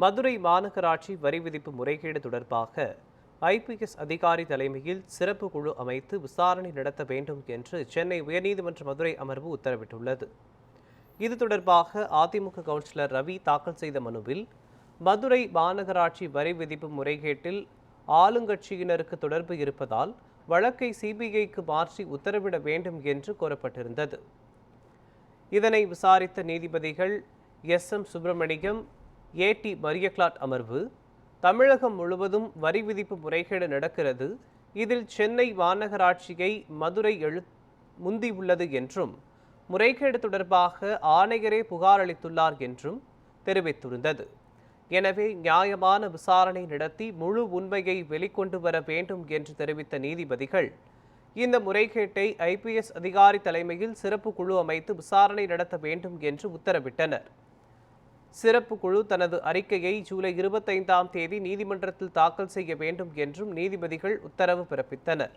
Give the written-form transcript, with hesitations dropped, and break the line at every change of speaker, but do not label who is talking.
மதுரை மாநகராட்சி வரி விதிப்பு முறைகேடு தொடர்பாக ஐபிஎஸ் அதிகாரி தலைமையில் சிறப்பு குழு அமைத்து விசாரணை நடத்த வேண்டும் என்று சென்னை உயர்நீதிமன்ற மதுரை அமர்வு உத்தரவிட்டுள்ளது. இது தொடர்பாக அதிமுக கவுன்சிலர் ரவி தாக்கல் செய்த மனுவில் மதுரை மாநகராட்சி வரி விதிப்பு முறைகேட்டில் ஆளுங்கட்சியினருக்கு தொடர்பு இருப்பதால் வழக்கை சிபிஐக்கு மாற்றி உத்தரவிட வேண்டும் என்று கோரப்பட்டிருந்தது. இதனை விசாரித்த நீதிபதிகள் எஸ்.எம். சுப்பிரமணியம், ஏ.டி. மரியக்லாட் அமர்வு, தமிழகம் முழுவதும் வரி விதிப்பு முறைகேடு நடக்கிறது, இதில் சென்னை மாநகராட்சியை மதுரை முந்தியுள்ளது என்றும் முறைகேடு தொடர்பாக ஆணையரே புகார் அளித்துள்ளார் என்றும் தெரிவித்திருந்தது. எனவே நியாயமான விசாரணை நடத்தி முழு உண்மையை வெளிக்கொண்டு வர வேண்டும் என்று தெரிவித்த நீதிபதிகள் இந்த முறைகேட்டை ஐபிஎஸ் அதிகாரி தலைமையில் சிறப்பு குழு அமைத்து விசாரணை நடத்த வேண்டும் என்று உத்தரவிட்டனர். சிறப்பு குழு தனது அறிக்கையை ஜூலை 25ஆம் தேதி நீதிமன்றத்தில் தாக்கல் செய்ய வேண்டும் என்றும் நீதிபதிகள் உத்தரவு பிறப்பித்தனர்.